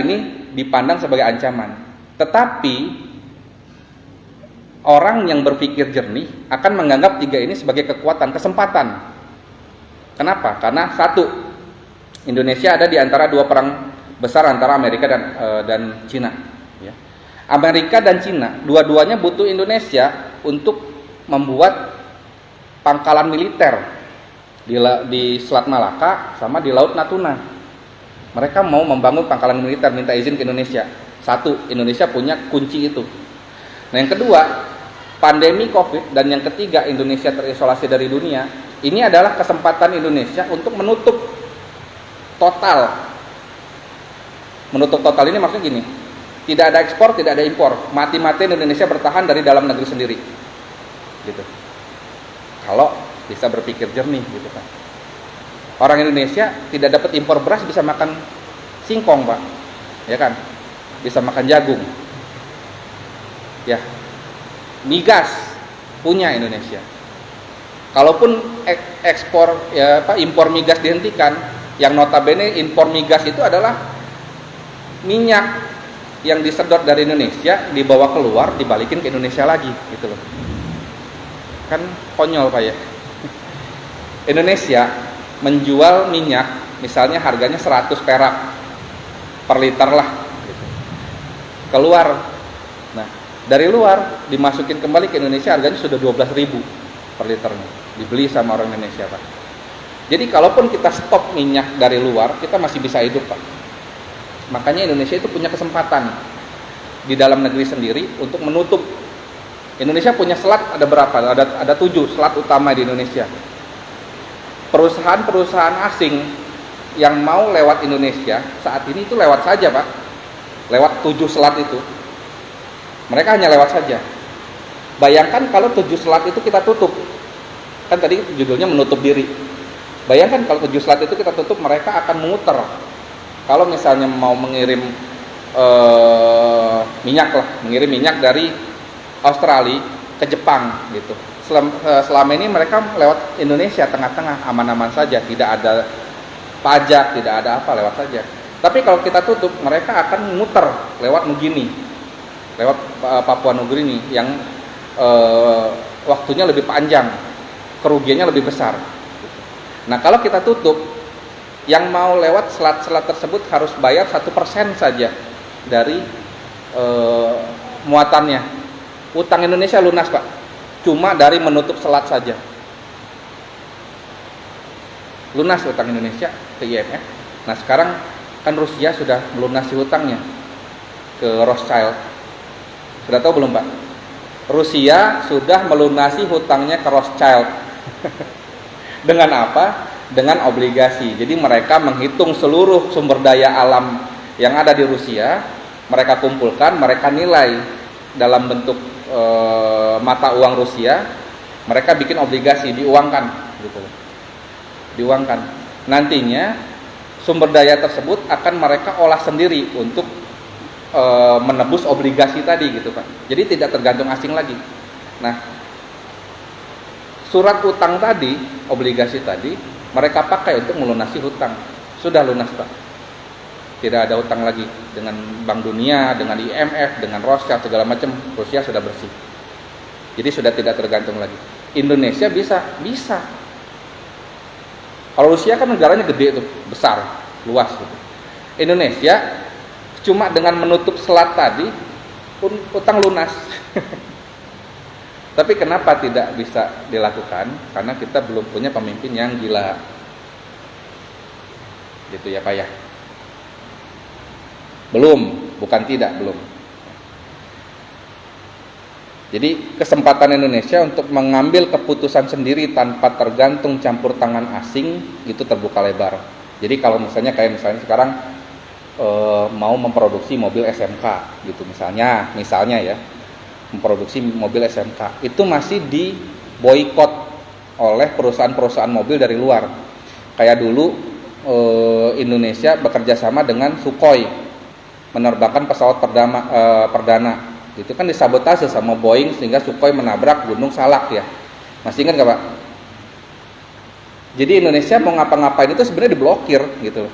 ini dipandang sebagai ancaman. Tetapi orang yang berpikir jernih akan menganggap 3 ini sebagai kekuatan, kesempatan. Kenapa? Karena 1, Indonesia ada di antara 2 perang besar antara Amerika dan Cina. Ya. Amerika dan Cina, dua-duanya butuh Indonesia untuk membuat pangkalan militer di Selat Malaka sama di Laut Natuna. Mereka mau membangun pangkalan militer, minta izin ke Indonesia. 1, Indonesia punya kunci itu. Nah, yang kedua, pandemi COVID, dan yang ketiga, Indonesia terisolasi dari dunia. Ini adalah kesempatan Indonesia untuk menutup total. Menutup total ini maksudnya gini, tidak ada ekspor, tidak ada impor. Mati-matian Indonesia bertahan dari dalam negeri sendiri. Gitu. Kalau bisa berpikir jernih gitu kan. Orang Indonesia tidak dapat impor beras, bisa makan singkong, Pak. Ya kan? Bisa makan jagung. Ya. Migas punya Indonesia. Kalaupun ekspor impor migas dihentikan, yang notabene impor migas itu adalah minyak yang disedot dari Indonesia, dibawa keluar, dibalikin ke Indonesia lagi gitu loh. Kan konyol, Pak ya. Indonesia menjual minyak misalnya harganya 100 perak per liter lah gitu. Keluar. Nah, dari luar dimasukin kembali ke Indonesia harganya sudah 12.000 per liternya, dibeli sama orang Indonesia, Pak. Jadi kalaupun kita stop minyak dari luar, kita masih bisa hidup, Pak. Makanya Indonesia itu punya kesempatan di dalam negeri sendiri untuk menutup Indonesia punya selat ada berapa? Ada 7 selat utama di Indonesia. Perusahaan-perusahaan asing yang mau lewat Indonesia saat ini itu lewat saja, Pak. Lewat 7 selat itu. Mereka hanya lewat saja. Bayangkan kalau 7 selat itu kita tutup. Kan tadi judulnya menutup diri. Bayangkan kalau 7 selat itu kita tutup, mereka akan memutar. Kalau misalnya mau mengirim mengirim minyak dari Australia ke Jepang gitu. Selama ini mereka lewat Indonesia tengah-tengah, aman-aman saja, tidak ada pajak, tidak ada apa, lewat saja. Tapi kalau kita tutup, mereka akan muter lewat Nugini, lewat Papua Nugini yang waktunya lebih panjang, kerugiannya lebih besar. Nah, kalau kita tutup, yang mau lewat selat-selat tersebut harus bayar 1% saja dari muatannya. Utang Indonesia lunas, Pak, cuma dari menutup selat saja. Lunas utang Indonesia ke IMF. Nah, sekarang kan Rusia sudah melunasi hutangnya ke Rothschild. Sudah tahu belum, Pak? Rusia sudah melunasi hutangnya ke Rothschild. Dengan apa? Dengan obligasi. Jadi mereka menghitung seluruh sumber daya alam yang ada di Rusia, mereka kumpulkan, mereka nilai dalam bentuk mata uang Rusia, mereka bikin obligasi, diuangkan gitu. Diuangkan. Nantinya sumber daya tersebut akan mereka olah sendiri untuk menebus obligasi tadi gitu, Pak. Jadi tidak tergantung asing lagi. Nah, surat utang tadi, obligasi tadi, mereka pakai untuk melunasi hutang. Sudah lunas, Pak. Tidak ada hutang lagi dengan Bank Dunia, dengan IMF, dengan Rothschild, segala macam. Rusia sudah bersih. Jadi sudah tidak tergantung lagi. Indonesia bisa. Kalau Rusia kan negaranya gede tuh, besar, luas gitu. Indonesia cuma dengan menutup selat tadi pun utang lunas. Tapi kenapa tidak bisa dilakukan? Karena kita belum punya pemimpin yang gila. Gitu ya, Pak ya. Belum, bukan tidak, belum. Jadi kesempatan Indonesia untuk mengambil keputusan sendiri tanpa tergantung campur tangan asing itu terbuka lebar. Jadi kalau misalnya sekarang mau memproduksi mobil SMK gitu misalnya ya, memproduksi mobil SMK itu masih diboikot oleh perusahaan-perusahaan mobil dari luar. Kayak dulu Indonesia bekerja sama dengan Sukhoi menerbangkan pesawat perdana. Itu kan disabotase sama Boeing sehingga Sukhoi menabrak Gunung Salak ya. Masih ingat nggak, Pak? Jadi Indonesia mau ngapa-ngapain itu sebenarnya diblokir gitu.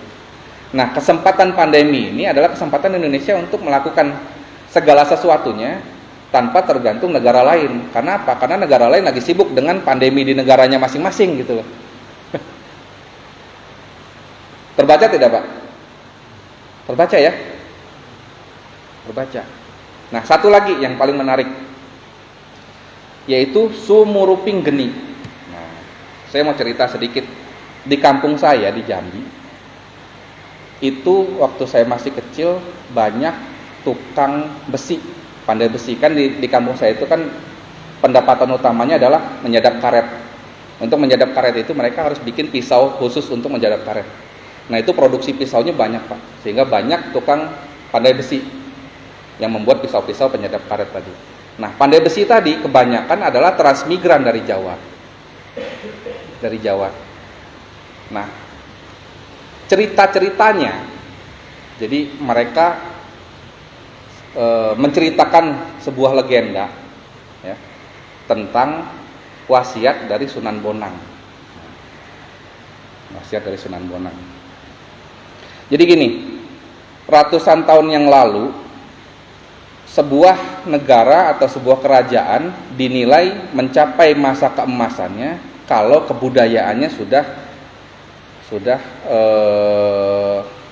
Nah, kesempatan pandemi ini adalah kesempatan Indonesia untuk melakukan segala sesuatunya tanpa tergantung negara lain. Karena apa? Karena negara lain lagi sibuk dengan pandemi di negaranya masing-masing gitu loh. Terbaca tidak, Pak? Terbaca ya? Terbaca. Nah, satu lagi yang paling menarik yaitu Sumuruping Geni. Nah, saya mau cerita sedikit. Di kampung saya di Jambi itu waktu saya masih kecil banyak tukang besi, pandai besi. Kan di kampung saya itu kan pendapatan utamanya adalah menyadap karet. Untuk menyadap karet itu mereka harus bikin pisau khusus untuk menyadap karet. Nah, itu produksi pisaunya banyak, Pak. Sehingga banyak tukang pandai besi yang membuat pisau-pisau penyadap karet tadi. Nah, pandai besi tadi kebanyakan adalah transmigran dari Jawa. Dari Jawa. Nah, cerita-ceritanya, jadi mereka menceritakan sebuah legenda ya, tentang wasiat dari Sunan Bonang. Wasiat dari Sunan Bonang. Jadi gini, ratusan tahun yang lalu sebuah negara atau sebuah kerajaan dinilai mencapai masa keemasannya kalau kebudayaannya sudah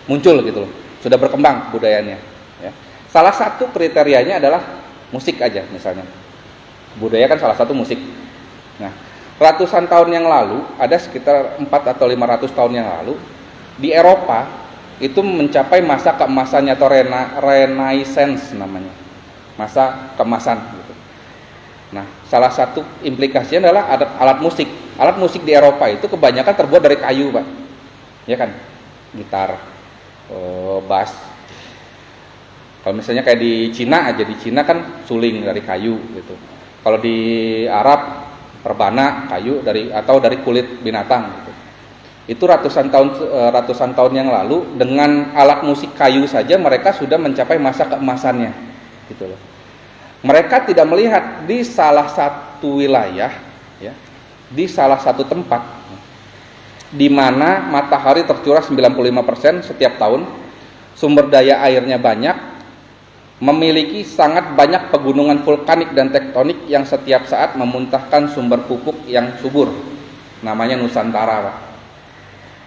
muncul gitu loh, sudah berkembang budayaannya. Ya. Salah satu kriterianya adalah musik aja misalnya. Budaya kan salah satu musik. Nah, ratusan tahun yang lalu, ada sekitar 4 atau 500 tahun yang lalu, di Eropa itu mencapai masa keemasannya atau Renaissance namanya. Masa keemasan gitu. Nah, salah satu implikasinya adalah alat musik. Alat musik di Eropa itu kebanyakan terbuat dari kayu, Pak. Ya kan? Gitar, bass. Kalau misalnya kayak di Cina aja, di Cina kan suling dari kayu gitu. Kalau di Arab rebana kayu atau dari kulit binatang gitu. Itu ratusan tahun yang lalu dengan alat musik kayu saja mereka sudah mencapai masa keemasannya gitu loh. Mereka tidak melihat di salah satu wilayah ya, di salah satu tempat di mana matahari tercurah 95% setiap tahun, sumber daya airnya banyak, memiliki sangat banyak pegunungan vulkanik dan tektonik yang setiap saat memuntahkan sumber pupuk yang subur, namanya Nusantara, Pak.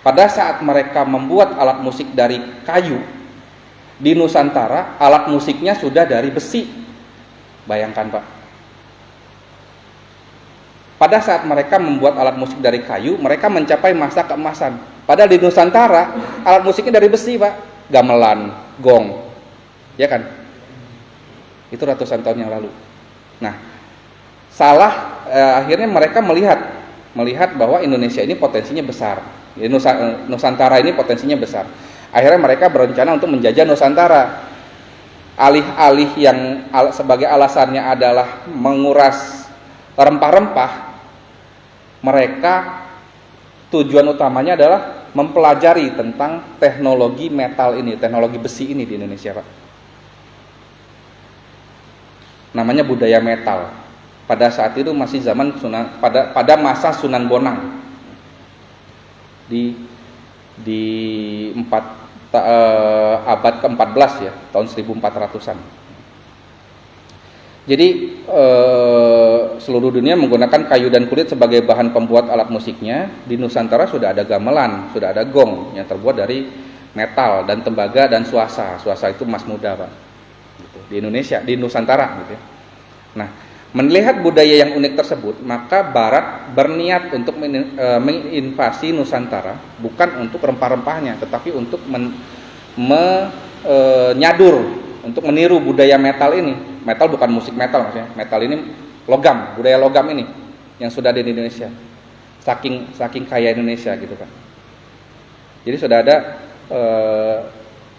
Pada saat mereka membuat alat musik dari kayu di Nusantara, alat musiknya sudah dari besi. Bayangkan, Pak. Pada saat mereka membuat alat musik dari kayu, mereka mencapai masa keemasan. Padahal di Nusantara, alat musiknya dari besi, Pak. Gamelan, gong. Ya kan? Itu ratusan tahun yang lalu. Nah, akhirnya mereka melihat bahwa Indonesia ini potensinya besar. Nusantara ini potensinya besar. Akhirnya mereka berencana untuk menjajah Nusantara. Alih-alih yang sebagai alasannya adalah menguras rempah-rempah, mereka tujuan utamanya adalah mempelajari tentang teknologi metal ini, teknologi besi ini di Indonesia, Pak. Namanya budaya metal. Pada saat itu masih zaman pada masa Sunan Bonang di abad ke-14 ya, tahun 1400-an. Jadi seluruh dunia menggunakan kayu dan kulit sebagai bahan pembuat alat musiknya. Di Nusantara sudah ada gamelan, sudah ada gong yang terbuat dari metal dan tembaga dan suasa. Suasa itu emas muda, Pak. Gitu. Di Indonesia, di Nusantara gitu ya. Nah, melihat budaya yang unik tersebut, maka Barat berniat untuk menginvasi Nusantara bukan untuk rempah-rempahnya, tetapi untuk menyadur, untuk meniru budaya metal ini. Metal bukan musik metal maksudnya. Metal ini logam, budaya logam ini yang sudah ada di Indonesia. Saking kaya Indonesia gitu kan. Jadi sudah ada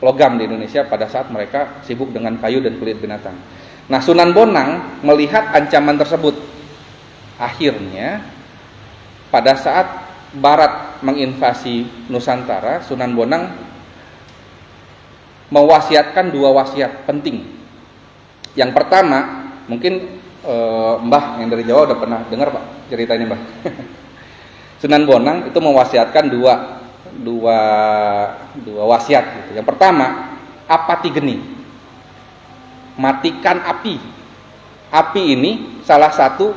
logam di Indonesia pada saat mereka sibuk dengan kayu dan kulit binatang. Nah, Sunan Bonang melihat ancaman tersebut. Akhirnya pada saat Barat menginvasi Nusantara, Sunan Bonang mewasiatkan 2 wasiat penting. Yang pertama, mungkin Mbah yang dari Jawa udah pernah dengar, Pak, cerita ini, Mbah. Sunan Bonang itu mewasiatkan dua wasiat gitu. Yang pertama, apati geni. Matikan api. Api ini salah satu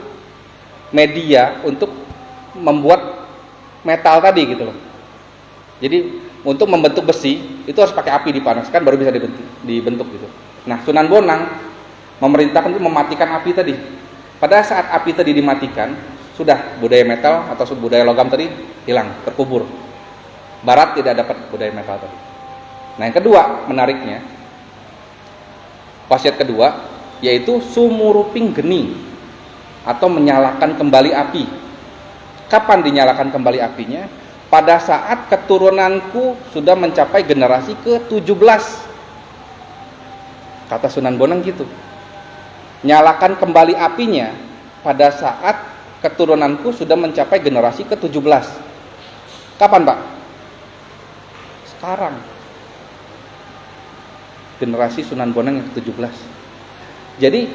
media untuk membuat metal tadi gitu loh. Jadi untuk membentuk besi itu harus pakai api dipanaskan baru bisa dibentuk gitu. Nah, Sunan Bonang memerintahkan untuk mematikan api tadi. Pada saat api tadi dimatikan, sudah budaya metal atau budaya logam tadi hilang, terkubur. Barat tidak dapat budaya metal tadi. Nah, yang kedua menariknya, wasiat kedua yaitu sumuruping geni atau menyalakan kembali api. Kapan dinyalakan kembali apinya? Pada saat keturunanku sudah mencapai generasi ke-17. Kata Sunan Bonang gitu. Nyalakan kembali apinya pada saat keturunanku sudah mencapai generasi ke-17. Kapan, Pak? Sekarang. Generasi Sunan Bonang yang ke-17. Jadi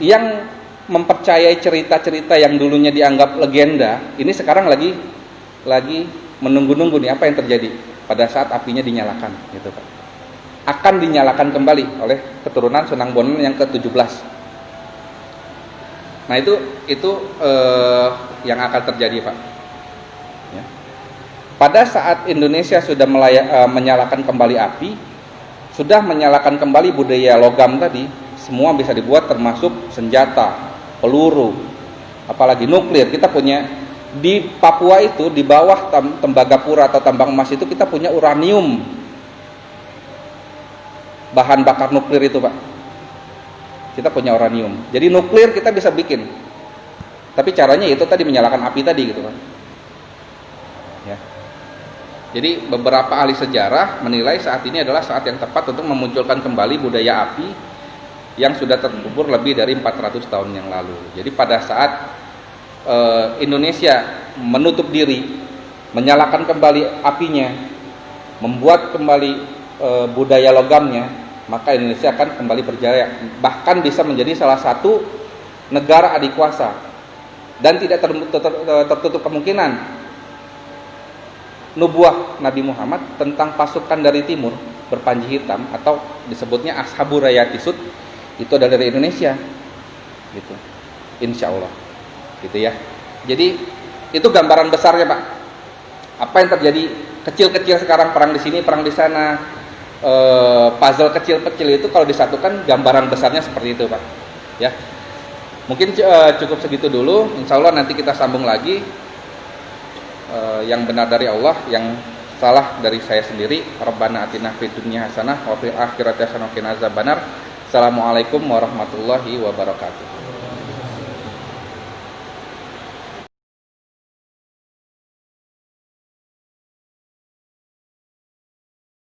yang mempercayai cerita-cerita yang dulunya dianggap legenda, ini sekarang lagi menunggu-nunggu nih apa yang terjadi pada saat apinya dinyalakan gitu, Pak. Akan dinyalakan kembali oleh keturunan Sunan Bonang yang ke-17. Nah, itu yang akan terjadi, Pak. Ya. Pada saat Indonesia sudah menyalakan kembali api, sudah menyalakan kembali budaya logam tadi, semua bisa dibuat termasuk senjata, peluru, apalagi nuklir. Kita punya di Papua itu, di bawah Tembagapura atau tambang emas itu kita punya uranium, bahan bakar nuklir itu, Pak. Kita punya uranium. Jadi nuklir kita bisa bikin. Tapi caranya itu tadi menyalakan api tadi gitu kan. Ya. Jadi beberapa ahli sejarah menilai saat ini adalah saat yang tepat untuk memunculkan kembali budaya api yang sudah terkubur lebih dari 400 tahun yang lalu. Jadi pada saat Indonesia menutup diri, menyalakan kembali apinya, membuat kembali budaya logamnya, maka Indonesia akan kembali berjaya, bahkan bisa menjadi salah satu negara adikuasa. Dan tidak tertutup kemungkinan nubuah Nabi Muhammad tentang pasukan dari timur berpanji hitam atau disebutnya Ashabur Rayatisud itu adalah dari Indonesia, gitu. Insya Allah, gitu ya. Jadi itu gambaran besarnya, Pak. Apa yang terjadi kecil-kecil sekarang, perang di sini, perang di sana, puzzle kecil-kecil itu kalau disatukan gambaran besarnya seperti itu, Pak. Ya, mungkin cukup segitu dulu. Insya Allah nanti kita sambung lagi. Yang benar dari Allah, yang salah dari saya sendiri. Rabbana atina fid dunya hasanah wa fil akhirati hasanah wa qina azabannar. Assalamualaikum warahmatullahi wabarakatuh.